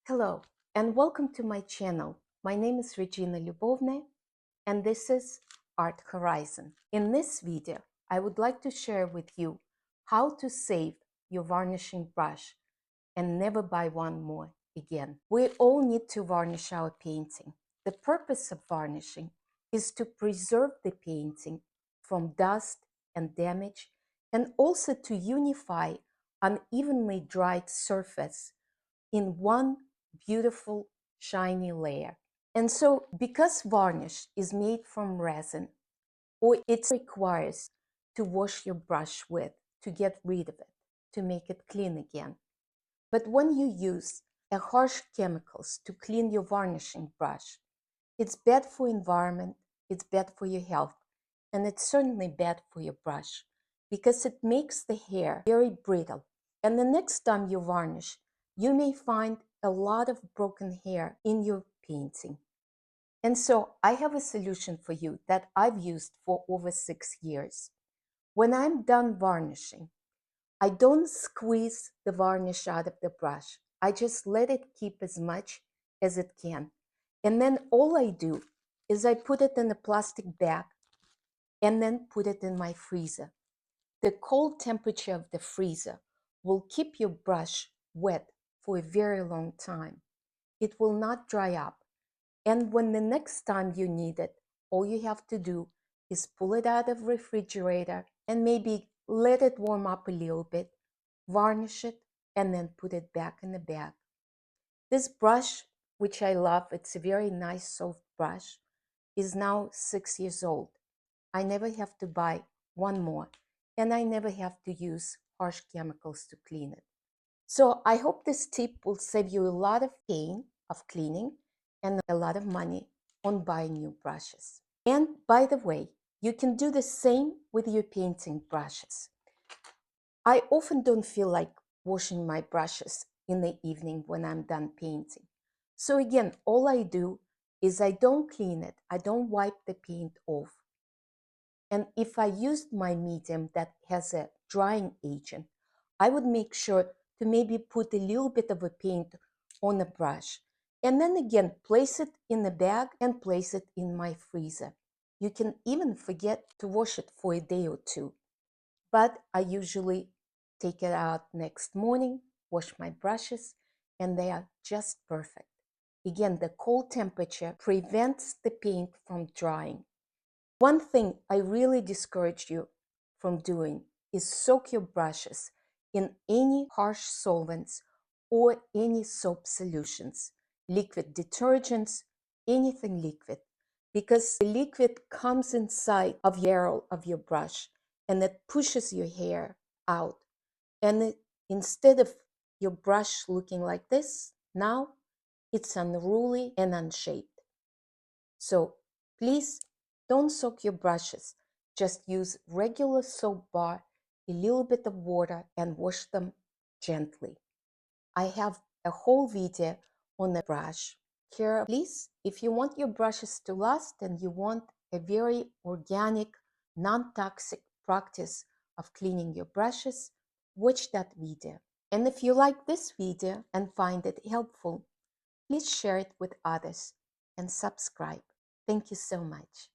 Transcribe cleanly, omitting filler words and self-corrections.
Hello and welcome to my channel. My name is Regina Lyubovna and this is Art Horizon. In this video, I would like to share with you how to save your varnishing brush and never buy one more again. We all need to varnish our painting. The purpose of varnishing is to preserve the painting from dust and damage and also to unify unevenly dried surface in one beautiful shiny layer. And so because varnish is made from resin, or it requires to wash your brush with to get rid of it, to make it clean again. But when you use a harsh chemicals to clean your varnishing brush, it's bad for environment, it's bad for your health, and it's certainly bad for your brush because it makes the hair very brittle. And the next time you varnish, you may find a lot of broken hair in your painting. And so I have a solution for you that I've used for over 6 years. When I'm done varnishing, I don't squeeze the varnish out of the brush. I just let it keep as much as it can. And then all I do is I put it in a plastic bag and then put it in my freezer. The cold temperature of the freezer will keep your brush wet for a very long time. It will not dry up. And when the next time you need it, all you have to do is pull it out of the refrigerator and maybe let it warm up a little bit, varnish it, and then put it back in the bag. This brush, which I love, it's a very nice soft brush, is now 6 years old. I never have to buy one more, and I never have to use harsh chemicals to clean it. So I hope this tip will save you a lot of pain of cleaning and a lot of money on buying new brushes. And by the way, you can do the same with your painting brushes. I often don't feel like washing my brushes in the evening when I'm done painting. So again, all I do is I don't clean it. I don't wipe the paint off. And if I used my medium that has a drying agent, I would make sure to maybe put a little bit of a paint on the brush. And then again, place it in the bag and place it in my freezer. You can even forget to wash it for a day or two. But I usually take it out next morning, wash my brushes, and they are just perfect. Again, the cold temperature prevents the paint from drying. One thing I really discourage you from doing is soak your brushes in any harsh solvents or any soap solutions, liquid detergents, anything liquid, because the liquid comes inside of the barrel of your brush and it pushes your hair out. And instead of your brush looking like this, now it's unruly and unshaped. So please don't soak your brushes. Just use regular soap bar, a little bit of water, and wash them gently. I have a whole video on the brush care. Please, if you want your brushes to last and you want a very organic, non-toxic practice of cleaning your brushes, watch that video. And if you like this video and find it helpful, please share it with others and subscribe. Thank you so much.